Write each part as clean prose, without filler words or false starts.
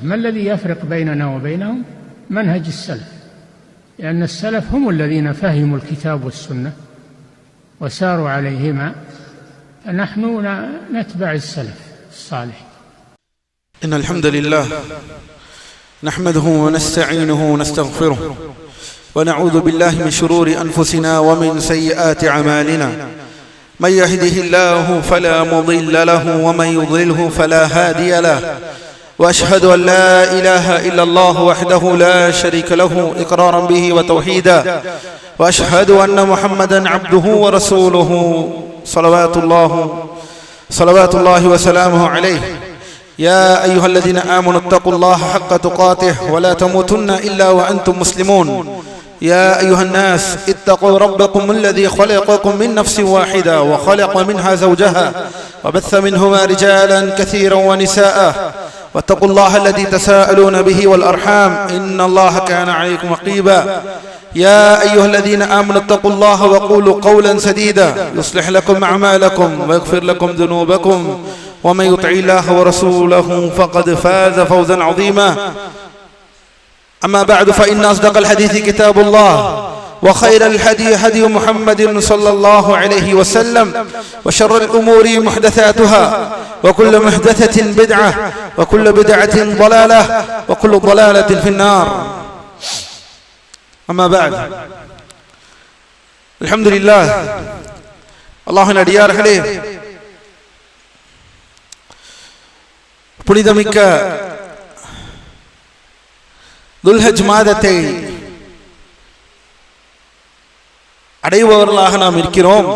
ما الذي يفرق بيننا وبينهم؟ منهج السلف، لأن السلف هم الذين فهموا الكتاب والسنة وساروا عليهما، فنحن نتبع السلف الصالح. إن الحمد لله نحمده ونستعينه ونستغفره ونعوذ بالله من شرور أنفسنا ومن سيئات أعمالنا، من يهده الله فلا مضل له ومن يضلله فلا هادي له، وأشهد أن لا إله إلا الله وحده لا شريك له إقرارا به وتوحيدا، وأشهد أن محمدا عبده ورسوله صلوات الله وسلامه عليه. يا أيها الذين آمنوا اتقوا الله حق تقاته ولا تموتن إلا وأنتم مسلمون. يا أيها الناس اتقوا ربكم الذي خلقكم من نفس واحدة وخلق منها زوجها وبث منهما رجالا كثيرا ونساء، واتقوا الله الذي تساءلون به والأرحام إن الله كان عليكم رقيبا. يا أيها الذين آمنوا اتقوا الله وقولوا قولا سديدا يصلح لكم أعمالكم ويغفر لكم ذنوبكم، ومن يطع الله ورسوله فقد فاز فوزا عظيما. أما بعد، فإن أصدق الحديث كتاب الله، وخير الهدي هدي محمد صلى الله عليه وسلم، وشر الأمور محدثاتها، وكل محدثة بدعة، وكل بدعة ضلالة، وكل ضلالة في النار. أما بعد، الحمد لله. அல்லாஹ்வின் அடியார்களே, புனிதமிக்க துல்ஹஜ் மாதத்தை அடைபவர்களாக நாம் இருக்கிறோம்.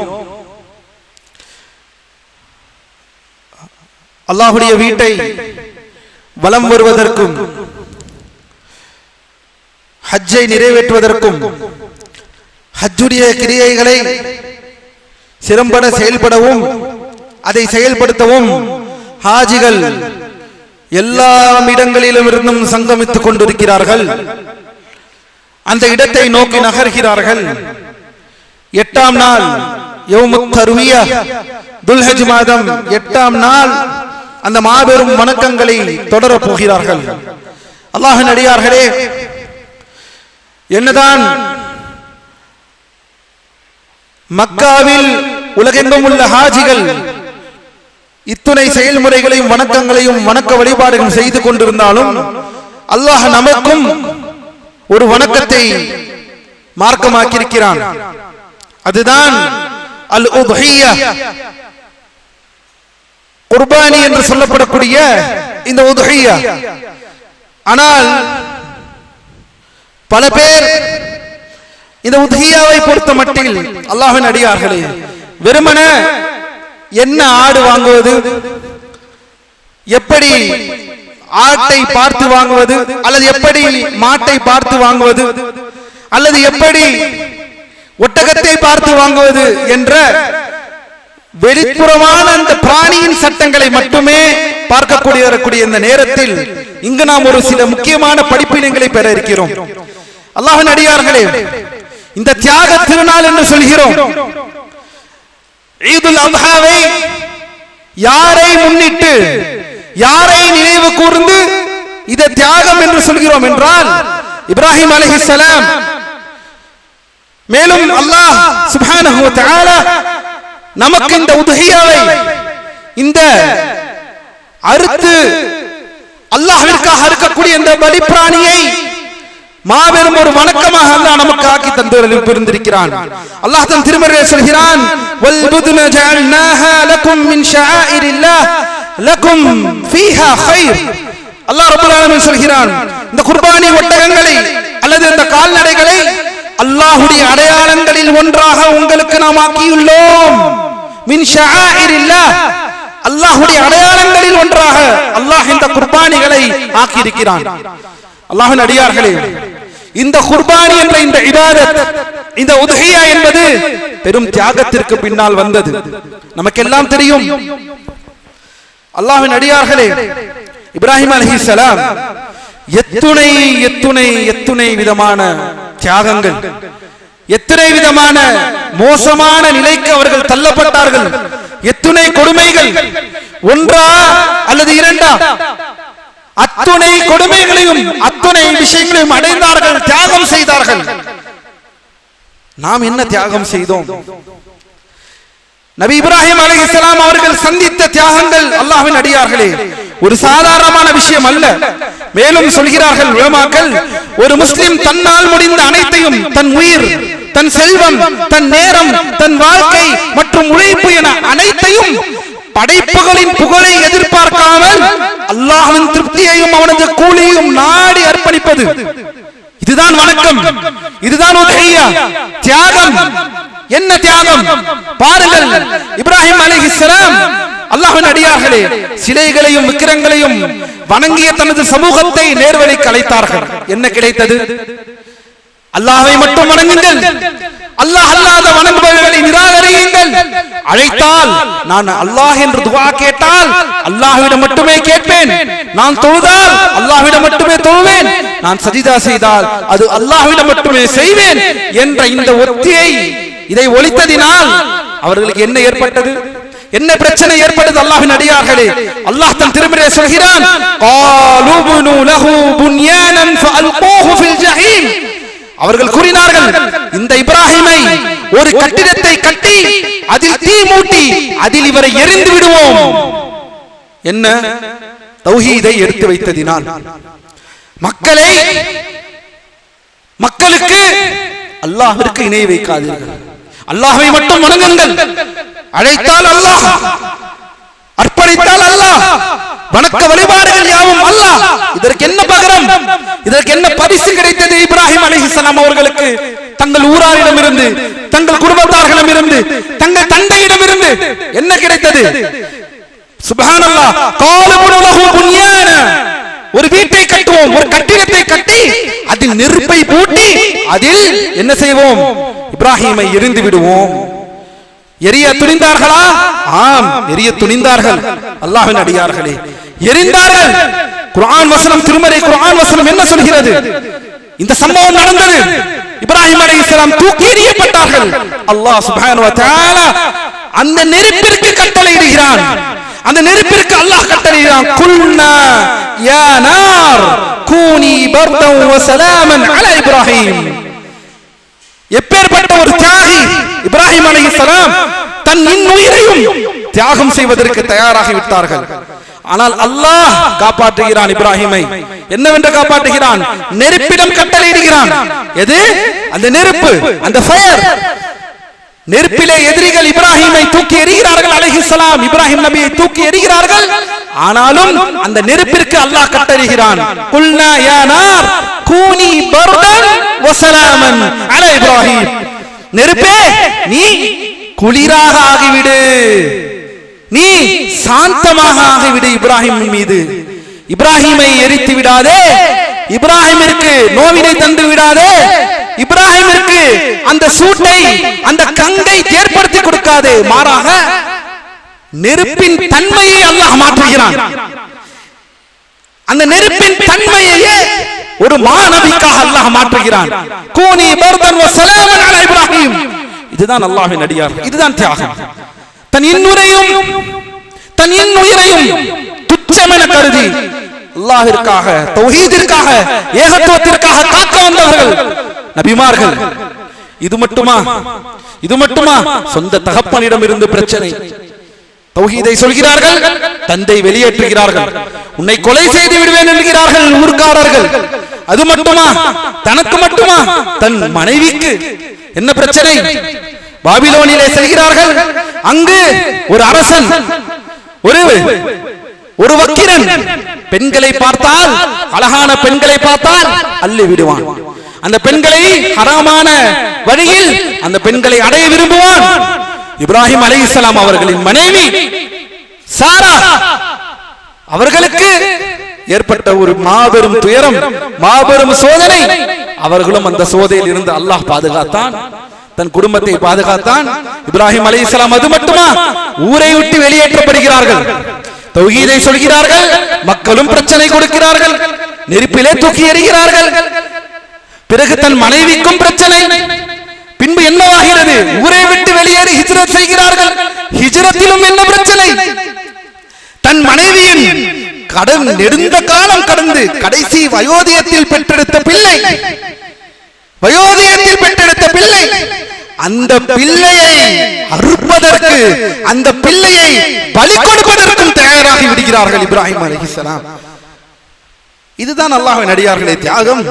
அல்லாஹ்வுடைய வீட்டை வலம் வருவதற்கும் ஹஜ்ஜை நிறைவேற்றுவதற்கும் ஹஜ்ஜுடைய கிரியைகளை சிறம்பட செயல்படவும் அதை செயல்படுத்தவும் ஹாஜிகள் எல்லா இடங்களிலும் இருந்தும் சங்கமித்துக் கொண்டிருக்கிறார்கள். அந்த இடத்தை நோக்கி நகர்கிறார்கள். 8ஆம் நாள் யௌமுத் தர்வியா, துல்ஹஜ் மாதம் 8ஆம் நாள் அந்த மாபெரும் வணக்கங்களை தொடரப் போகிறார்கள். அல்லாஹ்வின் அடியார்களே, என்னதான் மக்காவில் உலகெங்கும் உள்ள ஹாஜிகள் இத்துணை செயல்முறைகளையும் வணக்கங்களையும் வணக்க வழிபாடுகள் செய்து கொண்டிருந்தாலும் அல்லாஹ் நமக்கும் ஒரு வணக்கத்தை மார்க்கமாக்கியிருக்கிறான். அதுதான் அல் உத்ஹியா, குர்பானி என்று சொல்லப்படக்கூடிய இந்த உத்ஹியா. ஆனால் பல பேர் இந்த உத்ஹியாவை பொறுத்த மட்டில் அல்லாஹ்வின் அடியார்களே, வெறுமன என்ன ஆடு வாங்குவது, எப்படி ஆட்டை பார்த்து வாங்குவது, அல்லது எப்படி மாட்டை பார்த்து வாங்குவது, அல்லது எப்படி ஒட்டகத்தை பார்த்து வாங்குவது என்ற வெளிப்புறமான அந்த பிராணியின் சட்டங்களை மட்டுமே பார்க்கக்கூடிய இந்த நேரத்தில் இங்கு நாம் ஒரு சில முக்கியமான படிப்பினங்களை பெற இருக்கிறோம். அல்லாஹ்வின் அடியார்களே, இந்த தியாக திருநாள் என்று சொல்கிறோம். ஈதுல் அத்ஹாவை யாரை முன்னிட்டு, யாரை நினைவு கூர்ந்து இதை தியாகம் என்று சொல்கிறோம் என்றால் இப்ராஹிம் அலைஹிஸ்ஸலாம். மேலும் அல்லாஹ் சுப்ஹானஹு வ தஆலா நமக்கு இந்த உத்ஹியாவை, இந்த அறுத்து அல்லாஹ்விற்காக அறுக்கக்கூடிய இந்த பலிப்பிராணியை மாபெரும் ஒரு வணக்கமாக அல்லாஹ் நமக்கு ஆக்கி தந்திருக்கிறான். அல்லாஹ் தன் திருமறையில் சொல்கிறான், வல் புத்ன ஜஅல்நாஹா லகும் மின் ஷஆயிரில்லாஹ் லகும் ஃபீஹா கைர். அல்லாஹ் ரப்பல் ஆலமீன் சொல்கிறான், இந்த குர்பானி ஒட்டகங்களை அல்லது இந்த கால்நடைகளை அல்லாஹ்வுடைய அடையாளங்களில் ஒன்றாக உங்களுக்கு நாம் ஆக்கியுள்ளோம். மின் ஷஆயிரில்லாஹ், அல்லாஹ்வுடைய அடையாளங்களில் ஒன்றாக அல்லாஹ் இந்த குர்பானிகளை ஆக்கி இருக்கிறான். அல்லாஹ்வின் அடியார்களே, இந்த குர்பானி என்ற இந்த இபாதத், இந்த உத்ஹியா என்பது பெரும் தியாகத்திற்கு பின்னால் வந்தது. நமக்கெல்லாம் தெரியும். அல்லாஹ்வின் அடியார்களே, இப்ராஹிம் அலைஹிஸ்ஸலாம் எத்துணை எத்துணை எத்துணை விதமான தியாகங்கள், எத்தனை விதமான மோசமான நிலைக்கு அவர்கள் தள்ளப்பட்டார்கள், எத்துணை கொடுமைகள். ஒன்றா அல்லது இரண்டா? அத்துணை கொடுமைகளையும் அத்துணை விஷயங்களையும் அடைந்தார்கள், தியாகம் செய்தார்கள். நாம் என்ன தியாகம் செய்தோம்? நபி இப்ராஹிம் அலைஹிஸ்ஸலாம் அவர்கள் சந்தித்த தியாகங்கள் அல்லாஹ்வின் அடியார்களே ஒரு சாதாரணமான விஷயம் அல்ல. மேலும் சொல்கிறார்கள் உலமாக்கள், ஒரு முஸ்லிம் தன்னால் முடிந்த அனைத்தையும், தன் உயிர், தன் செல்வம், தன் நேரம், தன் வாழ்க்கை மற்றும் உழைப்பு என அனைத்தையும் படைப்புகளின் புகழை எதிர்பார்க்காமல் அல்லாஹ்வின் திருப்தியையும் அவனது கூலியையும் நாடி அர்ப்பணிப்பது, இதுதான் வணக்கம், இதுதான் உதஹியா, தியாகம். என்ன தியாகம் பாருங்கள். இப்ராஹிம் அலைஹிஸ்ஸலாம் அல்லாஹ்வின் அடியார்களே சிலைகளையும் விக்கிரங்களையும் வணங்கிய தனது சமூகத்தை நேர்வழிக்கு அழைத்தார்கள். என்ன கிடைத்தது? அல்லாஹ்வை மட்டும் வணங்குங்கள், அல்லாஹ் அல்லாத வணங்குபவர்களை நிராகரியுங்கள். அழைத்தால் நான் அல்லாஹ் என்று துஆ கேட்டால் அல்லாஹ்விடம் மட்டுமே கேட்பேன், நான் தொழுதால் அல்லாஹ்விடம் மட்டுமே தொழுவேன், நான் சஜிதா செய்தால் அது அல்லாஹ்விடம் மட்டுமே செய்வேன் என்ற இந்த ஒத்தியை இதை ஒலித்ததினால் அவர்களுக்கு என்ன ஏற்பட்டது? என்ன பிரச்சனை ஏற்பட்டது? அல்லாஹ்வின் அடியார்களே அல்லாஹ் தன் திருமறையை சொல்கிறான், قالوا بنوا له بنيانا فألقوه في الجحيم. அவர்கள் கூறினார்கள், இந்த இப்ராஹிமை ஒரு கட்டிடத்தை கட்டி அதில் தீ மூட்டி அதில் இவரை எரிந்து விடுவோம். என்ன? தௌஹீதை எடுத்து வைத்ததினால் மக்களுக்கு அல்லாஹ்விற்கு இணை வைக்காதீர்கள், அல்லாஹ்வை மட்டும் வணங்குங்கள். அழைத்தால் அல்லாஹ், அர்ப்பணித்தால் அல்லாஹ், வணக்க வழிபாடுகள் யாவும் அல்லாஹ். இதற்கு என்ன பகரம், இதற்கு என்ன பரிசு கிடைத்தது? இப்ராஹிம் அலைஹிஸ்ஸலாம் அவர்களுக்கு தங்கள் ஊராரிடம் இருந்து, தங்கள் குடும்பத்தார்களிடம் இருந்து, தங்கள் தந்தையிடம் இருந்து என்ன கிடைத்தது? சுப்ஹானல்லாஹ். காலு லஹு புன்யான, ஒரு வீட்டை கட்டுவோம், ஒரு கட்டிடத்தை கட்டி அதில் நெருப்பை பூட்டி அதில் என்ன செய்வோம்? இப்ராஹிமை எரிந்து விடுவோம். எரிய துணிந்தார்களா? ஆம், எரிய துணிந்தார்கள். அல்லாஹ்வின் அடியார்களே எரிந்தார்கள். குர்ஆன் வசனம், திருமறை குர்ஆன் வசனம் என்ன சொல்கிறது? இந்த சம்பவம் நடந்தது. இப்ராஹிம் அலைஹிஸ்ஸலாம் தூக்கி எறியப்பட்டார்கள். அல்லாஹ் சுப்ஹானஹு வ தஆலா அந்த நெருப்பிற்கு கட்டளையிடுகிறான். அந்த நெருப்பிற்கு அல்லாஹ் கட்டளையிடுகிறான், குல்னா யா நார் கூனி பர்தன் வ ஸலாமன் அலா இப்ராஹிம். எப்பேற்பட்ட ஒரு தியாகி இப்ராஹிம் அலைஹிஸ்ஸலாம் தன் இன்னுயிரையும் தியாகம் செய்வதற்கு தயாராகி விட்டார்கள். ஆனால் அல்லாஹ் காப்பாற்றுகிறான் இப்ராஹிமை. என்னவென்று காப்பாற்றுகிறான்? நெருப்பிடம் கட்டளையிடுகிறான். எது? அந்த நெருப்பு, அந்த ஃபயர். நெருப்பிலே எதிரிகள் இப்ராஹிமை தூக்கி எறிகிறார்கள். அலைஹிஸ்ஸலாம் இப்ராஹிம் நபியை தூக்கி எறிகிறார்கள். ஆனாலும் அந்த நெருப்பிற்கு அல்லாஹ் கட்டளையிடுகிறான், குல்னா யா நார் கூனி பர்தன் வ ஸலாமன் அலா இப்ராஹிம். நெருப்பே, நீ குளிராக ஆகிவிடு, நீ சாந்தமாக ஆகிவிடு இப்ராஹிம் மீது. இப்ராஹிமை எரித்து விடாதே, இப்ராஹிமிற்கு நோவினை தந்து விடாதே, இப்ராஹிமிற்கு அந்த சூட்டை, அந்த கங்கை ஏற்படுத்தி கொடுக்காதே. மாறாக நெருப்பின் தன்மையை அல்லாஹ் மாற்றுகிறான். அந்த நெருப்பின் தன்மையையே ஒரு மாநபிக்காக அல்லாஹ் மாற்றுகிறான். கூனி பர்தன் வ ஸலாமன் அலா இப்ராஹிம். இதுதான் அல்லாஹ்வின் அடியார், இதுதான் தியாகம். தன் இன்னுயிரையும் தன் இன்னுயிரையும் துச்சமென கருதி அல்லாஹ்விற்காக, தௌஹீதிற்காக, ஏகத்துவத்திற்காக காக்க வந்தவர்கள் நபிமார்கள். இது மட்டுமா? இது மட்டுமா? சொந்த தகப்பனிடம் இருந்து பிரச்சனை. தௌஹீதை சொல்கிறார்கள், தந்தை வெளியேற்றுகிறார்கள், உன்னை கொலை செய்து விடுவேன் என்கிறார்கள் ஊர்க்காரர்கள். அது மட்டுமா? தனக்கு மட்டுமா? தன் மனைவிக்கு என்ன பிரச்சனை? பாபிலோனிலே செல்கிறார்கள். அங்கு ஒரு அரசன், ஒரு வக்கிரன் பெண்களை பார்த்தால், அழகான பெண்களை பார்த்தால் அள்ளி விடுவான். அந்த பெண்களை ஹராமான வழியில் அந்த பெண்களை அடைய விரும்புவான். இப்ராஹிம் அலைஹிஸ்ஸலாம் அவர்களின் மனைவி சாரா, அவர்களுக்கு ஏற்பட்ட ஒரு மாபெரும் துயரம், மாபெரும் சோதனை. அவர்களும் அந்த சோதனையில் இருந்து அல்லாஹ் பாதுகாத்தான், தன் குடும்பத்தை பாதுகாத்தான். இப்ராஹிம் அலைஹிஸ்ஸலாம் அது மட்டுமா? ஊரை விட்டு வெளியேற்றப்படுகிறார்கள். தௌஹீதை சொல்கிறார்கள், மக்களும் பிரச்சனை கொடுக்கிறார்கள், நெருப்பிலே தூக்கி எறிகிறார்கள். பிறகு தன் மனைவிக்கும் பிரச்சனை. பின்பு என்னவாகிறது? ஊரை விட்டு வெளியேறி ஹிஜ்ரத் செய்கிறார்கள். ஹிஜ்ரத்திலும் என்ன பிரச்சனை? தன் மனைவியின் நெடுந்த காலம் கடந்து கடைசி வயோதிகத்தில் பெற்றெடுத்த பிள்ளை, வயோதிகத்தில் பெற்றெடுத்த பிள்ளை, அந்த பிள்ளையை அறுப்பதற்கு, அந்த பிள்ளையை பலி கொடுப்பதற்கும் தயாராகி விடுகிறார்கள் இப்ராஹிம் அலைஹிஸ்ஸலாம். இதுதான் அல்லாஹ்வின் அடியார்களே தியாகம்.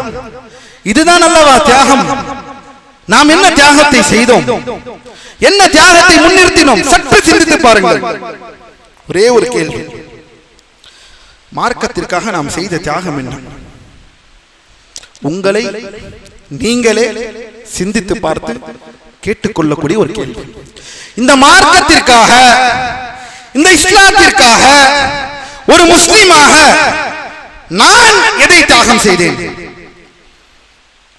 இதுதான் அல்லவா தியாகம். நாம் என்ன தியாகத்தை செய்தோம், என்ன தியாகத்தை முன்னிறுத்தினோம்? சற்று சிந்தித்து பாருங்கள். ஒரே ஒரு கேள்வி, மார்க்கத்திற்காக நாம் செய்த தியாகம் என்ன? உங்களை நீங்களே சிந்தித்து பார்த்து கேட்டுக்கொள்ளக்கூடிய ஒரு கேள்வி. இந்த மார்க்கத்திற்காக, இந்த இஸ்லாத்திற்காக ஒரு முஸ்லிமாக நான் எதை தியாகம் செய்தேன்?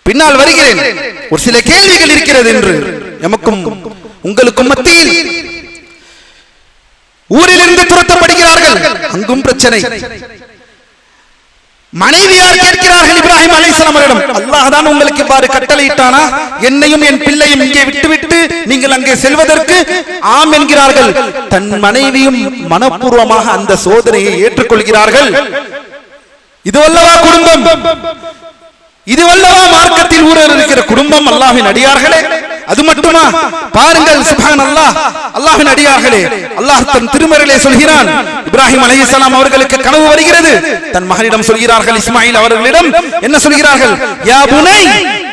பின்னால் வருகிறேன். ஒரு சில கேள்விகள் இருக்கிறது என்று எமக்கும் உங்களுக்கும் மத்தியில். ஊரிலிருந்து துரத்தப்படுகிறார்கள், அங்கும் பிரச்சனை. மனைவியார் கேட்கிறார்கள் இப்ராஹிம் அலைஹிஸ்ஸலாம் அவர்களிடம், அல்லாஹ் தான் உங்களுக்கு இவ்வாறு கட்டளையிட்டானா? என்னையும் என் பிள்ளையும் இங்கே விட்டுவிட்டு நீங்கள் அங்கே செல்வதற்கு? ஆம் என்கிறார்கள். தன் மனைவியும் மனப்பூர்வமாக அந்த சோதனையை ஏற்றுக்கொள்கிறார்கள். இதுவல்லவா குடும்பம், இதுவல்லவா மார்க்கத்தில் ஊரர் இருக்கிற குடும்பம்? அல்லாஹ்வின் அடியார்களே, அது மட்டுமா? பாருங்கள், சுப்ஹானல்லாஹ், அல்லாஹ்வின் அடியார்களே, அல்லாஹ் தன் திருமறையிலே சொல்கிறான், இப்ராஹிம் அலைஹிஸ்ஸலாம் அவர்களுக்கு கனவு வருகிறது. தன் மகனிடம் சொல்கிறார்கள், இஸ்மாயில் அவர்களிடம் என்ன சொல்கிறார்கள்? யா புனை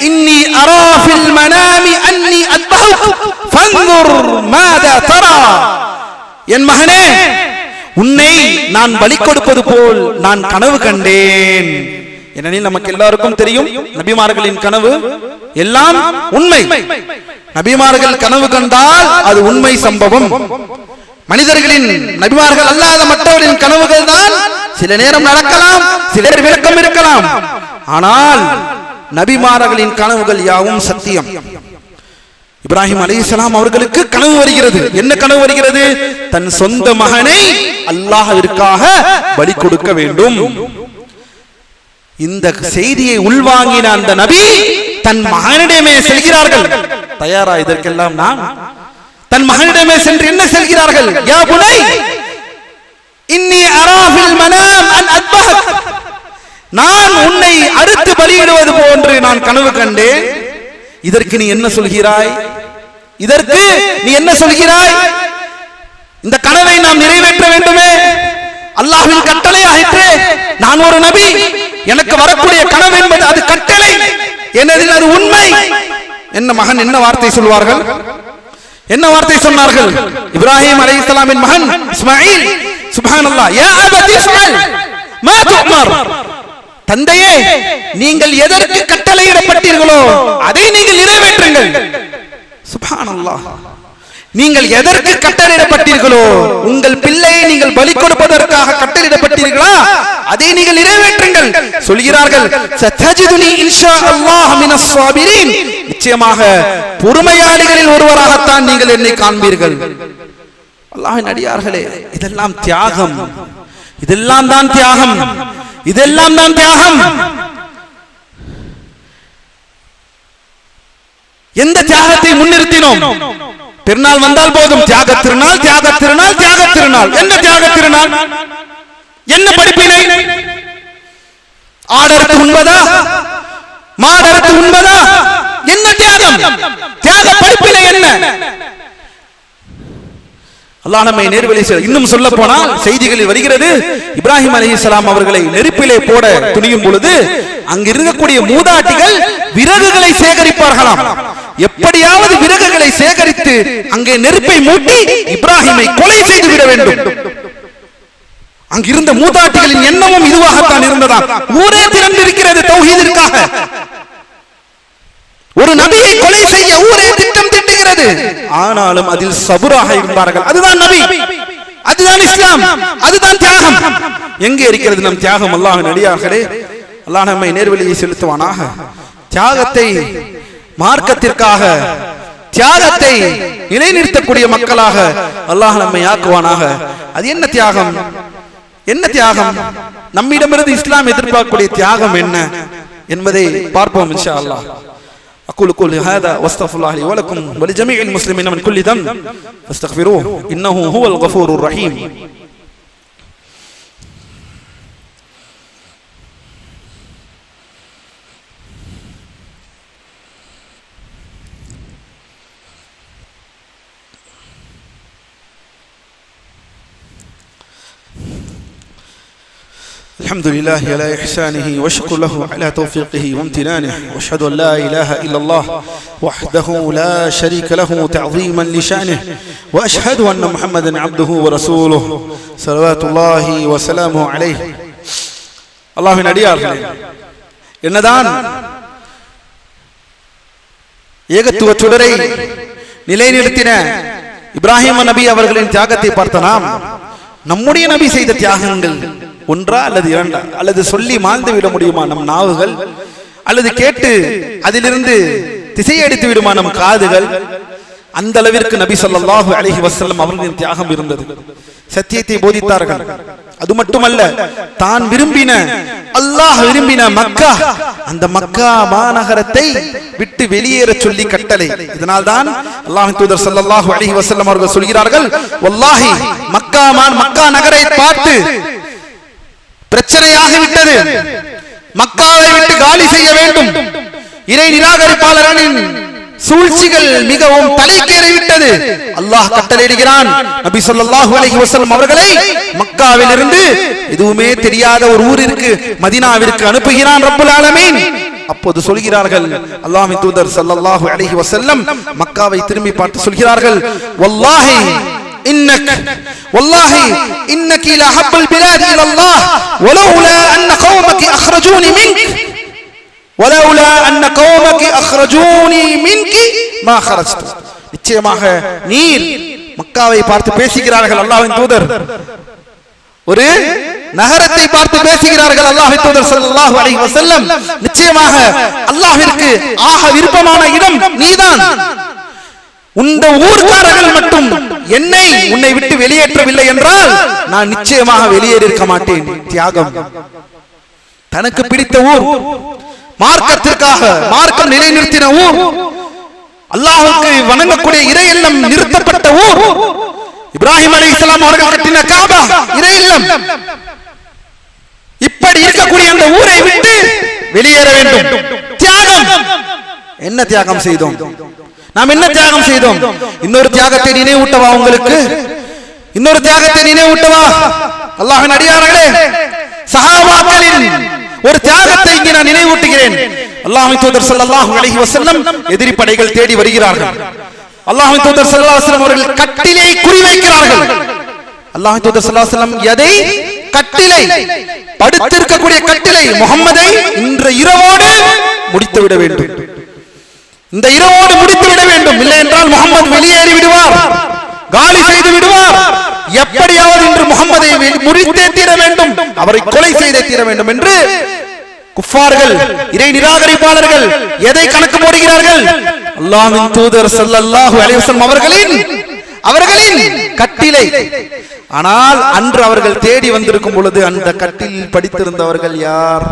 இன்னி அரா ஃபில் மனாமி அன்னி அத்பஹுக் ஃபன்துர் மாதா தரா. என் மகனே, உன்னை நான் பலி கொடுப்பது போல் நான் கனவு கண்டேன். ஏனெனில் நமக்கு எல்லாருக்கும் தெரியும், நபிமார்களின் கனவு எல்லாம் உண்மை. நபிமார்கள் கனவு கண்டால் அது உண்மை சம்பவம். மனிதர்களின், நபிமார்கள் அல்லாத மற்றவர்களின் கனவுகள் தான் சில நேரம் நடக்கலாம், சில விளக்கம் இருக்கலாம். ஆனால் நபிமார்களின் கனவுகள் யாவும் சத்தியம். இப்ராஹிம் அலைஹிஸ்ஸலாம் அவர்களுக்கு கனவு வருகிறது. என்ன கனவு வருகிறது? தன் சொந்த மகனை அல்லாஹ்விற்காக பலி கொடுக்க வேண்டும். இந்த செய்தியை உள்வாங்கின அந்த நபி தன் மகனிடமே செல்கிறார்கள். தயாரா இதற்கெல்லாம்? நாம் தன் மகனிடமே சென்று என்ன செல்கிறார்கள்? யா புனை இன்னி அரா ஃபில் மனாம் அன் அத்பஹக். நான் உன்னை அறுத்து பலியிடுவது போன்று நான் கனவு கண்டேன். இதற்கு நீ என்ன சொல்கிறாய்? இதற்கு நீ என்ன சொல்கிறாய்? இந்த கனவை நாம் நிறைவேற்ற வேண்டுமே, அல்லாஹ்வின் கட்டளை ஆயிற்று. நான் ஒரு நபி, எனக்கு வரக்கூடிய கனவு என்பது அது கட்டளை, எனது அது உண்மை. என்ன மகன் என்ன வார்த்தை சொல்வார்கள்? என்ன வார்த்தை சொன்னார்கள்? இப்ராஹிம் அலைஹிஸ்ஸலாமின் மகன் இஸ்மாயில், சுப்ஹானல்லாஹ், யா அபதி இஃஅல் மா துஅமர். தந்தையே, நீங்கள் எதற்கு கட்டளையிடப்பட்டீர்களோ அதை நீங்கள் நிறைவேற்றுங்கள். சுப்ஹானல்லாஹ், நீங்கள் எதற்கு கட்டளையிடப்பட்டீர்களோ, உங்கள் பிள்ளையை நீங்கள் பலி கொடுப்பதற்காக கட்டளையிடப்பட்டீர்களா, அதை நீங்கள் நிறைவேற்றுங்கள். சொல்கிறார்கள், சதஜிதுனி இன்ஷா அல்லாஹ் மினஸ் ஸாபிரீன். நிச்சயமாக பொறுமையாளிகளில் ஒருவராகத்தான் நீங்கள் என்னை காண்பீர்கள். அல்லாஹ்வின் அடியார்களே, இதெல்லாம் தியாகம். இதெல்லாம் தான் தியாகம். இதெல்லாம் தான் தியாகம். எந்த தியாகத்தை முன்னிறுத்தினோம்? திருநாள் வந்தால் போதும், தியாக திருநாள், தியாக திருநாள், தியாக திருநாள். என்ன தியாக திருநாள்? என்ன படிப்பினை? ஆடறுத்து உண்பதா, மாடறுத்து உண்பதா? என்ன தியாகம்? தியாக படிப்பினை என்ன? அல்லாஹ் நம்மை நேர்வழி செல்ல. இன்னும் சொல்ல போனால் செய்திகளில் வருகிறது, இப்ராஹிம் அலைஹிஸ்ஸலாம் அவர்களை நெருப்பிலே போட துணியும் பொழுது அங்கு இருக்கக்கூடிய மூதாட்டிகள் விறகுகளை சேகரிப்பார்களாம். எப்படியாவது விறகுகளை சேகரித்து அங்கே நெருப்பை மூட்டி இப்ராஹிமை கொலை செய்து விட வேண்டும். அங்கிருந்த மூதாட்டிகளின் எண்ணமும் இதுவாகத்தான் இருந்ததாம். ஊரே திரண்டிருக்கிறது தௌஹீதிற்காக. ஒரு நபியை கொலை செய்ய ஊரே திட்டம் திட்டுகிறது. ஆனாலும் அதில் சபுராக இருந்தார்கள். அதுதான் நபி, அதுதான் இஸ்லாம், அதுதான் தியாகம். எங்கே இருக்கிறது நம் தியாகம்? அல்லாஹ்வின் அடியார்களே, அல்லாஹ் நம்மை நேர்வழியை செலுத்துவானாக. தியாகத்தை, மார்க்கத்திற்காக தியாகத்தை நிலைநிறுத்தக்கூடிய மக்களாக அல்லாஹ் நம்மை ஆக்குவானாக. அது என்ன தியாகம்? என்ன தியாகம்? நம்மிடமிருந்து இஸ்லாம் எதிர்பார்க்கக்கூடிய தியாகம் என்ன என்பதை பார்ப்போம் இன்ஷா அல்லாஹ். أقول قولي هذا واستغفر الله لي ولكم ولجميع المسلمين من كل ذنب فاستغفروه إنه هو الغفور الرحيم. الحمد لله على إحسانه وشكر له على توفيقه وامتنانه وأشهد أن لا إله إلا الله وحده لا شريك له تعظيما لشأنه وأشهد أن محمدا عبده ورسوله صلوات الله وسلامه عليه அல்லாஹ்வின் அடியார்களே, என்னதான் ஏகத்துவ சுடரை நிலைநிறுத்தின இப்ராஹிம் நபி அவர்களின் தியாகத்தை பார்த்த நாம் நம்முடைய நபி செய்த தியாகங்கள் ஒன்றா அல்லது இரண்டா, அல்லது சொல்லி மாழ்ந்து விட முடியுமா நம் நாவுகள், அல்லது கேட்டு அதிலிருந்து திசையடித்து விடுமா நம் காதுகள்? அந்த அளவிற்கு நபி ஸல்லல்லாஹு அலைஹி வஸல்லம் அவர்களின் தியாகம் இருந்தது. சத்தியத்தை போதித்தார்கள். அது மட்டுமல்ல, தான் விரும்பின, அல்லாஹ் விரும்பின மக்கா, அந்த மக்கா மாநகரத்தை விட்டு வெளியேற சொல்லி கட்டளை. இதனால் தான் அல்லாஹ்வின் தூதர் ஸல்லல்லாஹு அலைஹி வஸல்லம் அவர்கள் சொல்கிறார்கள், வல்லாஹி மக்கா நகரை பார்த்து பிரச்சனையாக விட்டது, மக்காவை விட்டு காலி செய்ய வேண்டும். இறை நிராகரிப்பாளரின் சூழ்ச்சிகள் மிகவும் தலைக்கேறிவிட்டது. அல்லாஹ் கட்டளையிடுகிறான், நபி ஸல்லல்லாஹு அலைஹி வஸல்லம் அவர்களை மக்காவில் இருந்து எதுவுமே தெரியாத ஒரு ஊருக்கு மதீனாவிற்கு அனுப்புகிறான் ரப்புல் ஆலமீன். அப்போது சொல்கிறார்கள், அல்லாஹ்வின் தூதர் ஸல்லல்லாஹு அலைஹி வஸல்லம் மக்காவை திரும்பி பார்த்து சொல்கிறார்கள், வல்லாஹி இன்னகி லஹப்புல் பிலாதி இலல்லாஹ் வலௌலா அன்ன கௌமகி அக்ரஜூனி மின்க் வலௌலா அன்ன கௌமகி அக்ரஜூனி மின்கி மா கரஜ்து. நிச்சயமாக நீர், மக்காவை பார்த்து பேசுகிறார்கள் அல்லாஹ்வின் தூதர், ஒரு நகரத்தை பார்த்து பேசுகிறார்கள் அல்லாஹ்வின் தூதர் ஸல்லல்லாஹு அலைஹி வஸல்லம், நிச்சயமாக அல்லாஹ்விற்கு ஆக விருப்பமான இடம் நீதான். உந்த ஊர்க்காரர்கள் மட்டும் உன்னை விட்டு வெளியேற்றவில்லை என்றால் நான் நிச்சயமாக வெளியேறியிருக்க மாட்டேன். தியாகம். தனக்கு பிடித்த ஊர், மார்க்கத்திற்காக மார்க்கம் நிலைநிறுத்தின ஊர், அல்லாஹ்வுக்கு வணங்கக்கூடிய இறை இல்லம் நிறுத்தப்பட்ட ஊர், இப்ராஹிம் அலைஹிஸ்ஸலாம் அவர்கள் கட்டின காபா இறை இல்லம், இப்படி இருக்கக்கூடிய அந்த ஊரை விட்டு வெளியேற வேண்டும். தியாகம். என்ன தியாகம் செய்தோம்? நாம் என்ன தியாகம் செய்தோம்? இன்னொரு தியாகத்தை நினைவூட்டவா உங்களுக்கு? இன்னொரு தியாகத்தை நினைவூட்டவா? அல்லாஹ்வின் அடியார்களே, சஹாபாக்களின் ஒரு தியாகத்தை இங்கே நான் நினைவூட்டுகிறேன். அல்லாஹ்வின் தூதர் ஸல்லல்லாஹு அலைஹி வஸல்லம் எதிரி படைகள் தேடி வருகிறார்கள். அல்லாஹ்வின் தூதர் ஸல்லல்லாஹு அலைஹி வஸல்லம் அவர்கள் கட்டிலை குறிவைக்கிறார்கள். அல்லாஹ்வின் தூதர் ஸல்லல்லாஹு அலைஹி வஸல்லம் எதை? கட்டிலை, படுத்திருக்கக்கூடிய கட்டிலை முஹம்மதை இன்று இரவோடு முடித்து விட வேண்டும். இந்த இரவோடு முடித்து விட வேண்டும். இல்லை என்றால் முஹம்மது வெளியேறி விடுவார், காலி செய்து விடுவார். எப்படியாவது இன்று முஹம்மதை முறித்தே தீர வேண்டும், அவரை கொலை செய்தே தீர வேண்டும் என்று குஃபார்கள், இறை நிராகரிப்பாளர்கள் எதை கணக்கு போடுகிறார்கள்? அல்லாஹ்வின் தூதர் ஸல்லல்லாஹு அலைஹி வஸல்லம் அவர்களின் கட்டிலை. ஆனால் அன்று அவர்கள் தேடி வந்திருக்கும் பொழுது அந்த கட்டிலில் படித்திருந்தவர்கள் யார்?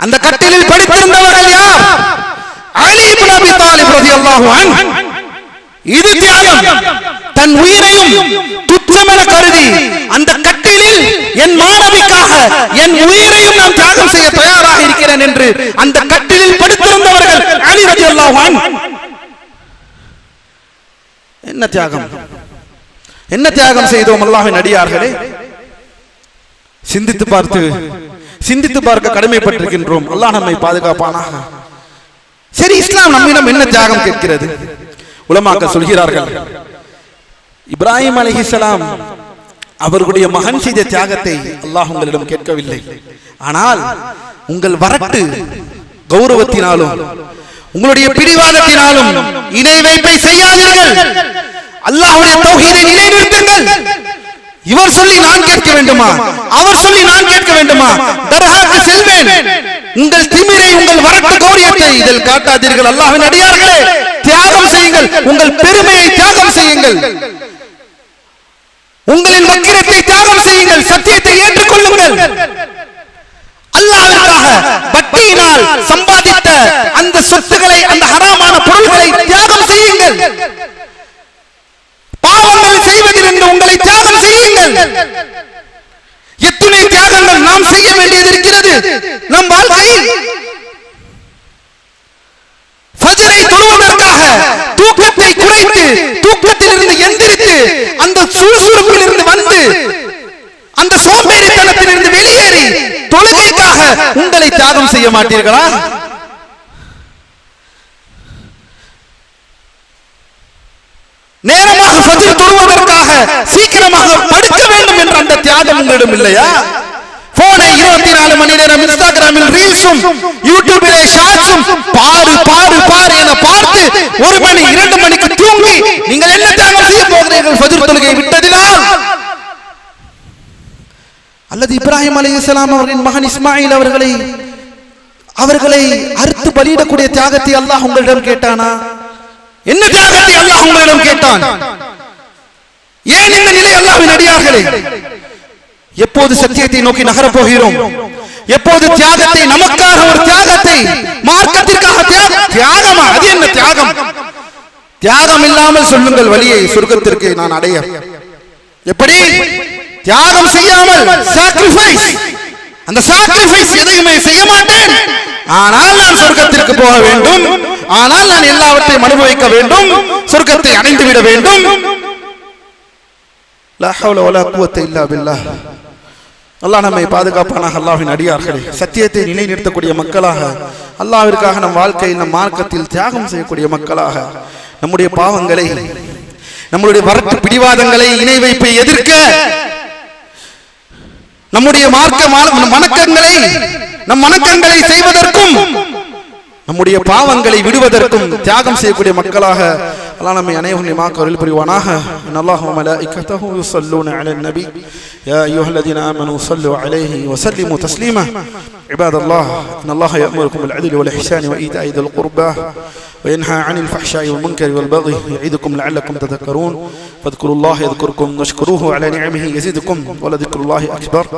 அந்த கட்டிலில் படித்திருந்தவர்கள் யார்? அலி இப்னு அபி தாலிப் ரலியல்லாஹு அன்ஹு. இது தியாகம். தன் உயிரையும் துச்சமென கருதி அந்த கட்டிலில் என் மாணவிக்காக என் உயிரையும் நான் தியாகம் செய்ய தயாராக இருக்கிறேன் என்று அந்த கட்டிலில் படுத்திருந்தவர்கள் அலி ரலியல்லாஹு அன்ஹு. என்ன தியாகம், என்ன தியாகம் செய்தோம் அல்லாஹ்வின் அடியார்களே? சிந்தித்து பார்க்க கடமைப்பட்டிருக்கின்றோம். அல்லாஹ் நம்மை பாதுகாப்பானாக. சரி, இஸ்லாம் நம்மிடம் என்ன தியாகம் கேட்கிறது? உலமாக்கள் சொல்கிறார்கள், இப்ராஹிம் அலைஹிஸ்ஸலாம் அவர்களுடைய மகன் செய்த தியாகத்தை அல்லாஹ் உங்களிடம் கேட்கவில்லை. ஆனால் உங்கள் வரட்டு கௌரவத்தினாலும் உங்களுடைய பிடிவாதத்தினாலும் இணை வைப்பை செய்யாதீர்கள். அல்லாஹ்வுடைய தௌஹீதை நிலைநிறுத்துங்கள். இவர் சொல்லி நான் கேட்க வேண்டுமா, அவர் சொல்லி நான் கேட்க வேண்டுமா? தர்காவுக்கு செல்வேன். உங்கள் திமிரை, உங்கள் வரட்டு கௌரியத்தை இதில் காட்டாதீர்கள். அல்லாஹ்வின் அடியார்களே, தியாகம் செய்யுங்கள். உங்கள் பெருமையை தியாகம் செய்யுங்கள். உங்களின் வக்கிரத்தை தியாகம் செய்யுங்கள். சத்தியத்தை ஏற்றுக்கொள்ளுங்கள். அல்லாஹ்விற்காக வட்டியினால் சம்பாதித்த அந்த சொத்துக்களை, அந்த ஹராமான பொருள்களை தியாகம் செய்யுங்கள். பாவங்கள் செய்வதிலிருந்து உங்களை தியாகம் செய்யுங்கள். எத்தனை தியாகங்கள் நாம் செய்ய வேண்டியது இருக்கிறது நம் வாழ்க்கையில். ஃபஜ்ரை தொழுவதற்காக தூக்கத்தை குறைத்து, தூக்கத்திலிருந்து எந்திரித்து, அந்த சுறுசுறுப்பிலிருந்து வந்து, அந்த சோம்பேறித்தனத்திலிருந்து வெளியேறி உங்களை தியாகம் செய்ய மாட்டீர்களா? நேரமாக ஃபஜ்ர் தொழுவதற்காக சீக்கிரமாக படுக்க வேண்டும் என்ற அந்த தியாகம் உங்களிடம் இல்லையா? போனை 24 மணி நேரம் இன்ஸ்டாகிராமில் ரீல்ஸும் யூடியூபிலே ஷார்ட்ஸும் பாரு பாரு பாரு என பார்த்து 1 மணி 2 மணிக்கு தூங்கி நீங்கள் என்ன தியாகம் செய்ய போகிறீர்கள் ஃபஜ்ர் தொழுகை விட்டதினால்? அல்லது இப்ராஹிம் அலைஹிஸ்ஸலாம் அவர்களின் மகன் இஸ்மாயில் அவர்களை அறுத்து பலியிடக்கூடிய தியாகத்தை அல்லாஹ் உங்களிடம் கேட்டானா? என்ன தியாகத்தை அல்லாஹ் உங்களிடம் கேட்டான்? ஏன் இந்த நிலை அல்லாஹ்வின் அடியார்களே? எப்போது சத்தியத்தை நோக்கி நகரப் போகிறோம்? எப்போது தியாகத்தை, நமக்காக ஒரு தியாகத்தை, மார்க்கத்திற்காக தியாகமா? அது என்ன தியாகம்? தியாகம் இல்லாமல் சொல்லுங்கள் வழியை சொர்க்கத்திற்கு நான் அடைய. எப்படி? தியாகம் செய்யாமல் சாக்ரிஃபைஸ், அந்த சாக்ரிஃபைஸ் எதையுமே செய்ய மாட்டேன், ஆனால் நான் சொர்க்கத்திற்கு போக வேண்டும், ஆனால் நான் எல்லாவற்றையும் அனுபவிக்க வேண்டும், சொர்க்கத்தை அடைந்து விட வேண்டும். லா ஹவ்ல வலா குவத்த இல்லா பில்லாஹ். அல்லாஹ் நம்மை பாதுகாப்பானாக. அல்லாஹ்வின் அடியார்களே, சத்தியத்தை நிலைநிறுத்தக்கூடிய மக்களாக, அல்லாஹ்விற்காக நம் வாழ்க்கையில், நம் மார்க்கத்தில் தியாகம் செய்யக்கூடிய மக்களாக, நம்முடைய பாவங்களை, நம்முடைய வரட்டு பிடிவாதங்களை, இணை வைப்பை எதிர்க்க, நம்முடைய மார்க்க வணக்கங்களை, நம் வணக்கங்களை செய்வதற்கும், நம்முடைய பாவங்களை விடுவதற்கும் தியாகம் செய்யக்கூடிய மக்களாக அல்லாஹ் நம்மை அனைவரையும் அருள் புரிவானாக. அல்லாஹு வ மலாயிகத்துஹு யுஸல்லூன அலன் நபி யா அய்யுஹல்லதீன ஆமனூ ஸல்லூ அலைஹி வ ஸல்லிமூ தஸ்லீமா. இபாதல்லாஹ், இன்னல்லாஹ யஅமுருக்கும் பில் அத்லி வல் இஹ்சானி வ ஈதாஇ தில் குர்பா வ யன்ஹா அனில் ஃபஹ்ஷாஇ வல் முன்கரி வல் பகி யஇதுக்கும் லஅல்லக்கும் ததக்கரூன். ஃபذ்குருல்லாஹ யذ்குருக்கும் வஷ்குரூஹு அலா நிஅமிஹி யஸிதுக்கும் வ லذிக்ருல்லாஹி அக்பர்.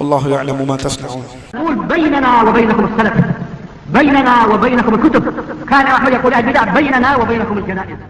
வல்லாஹு يعلم ما تصنعون. بيننا وبينكم السلف، بيننا وبينكم الكتب. كان أحمد يقول البدع بيننا وبينكم الجنائز.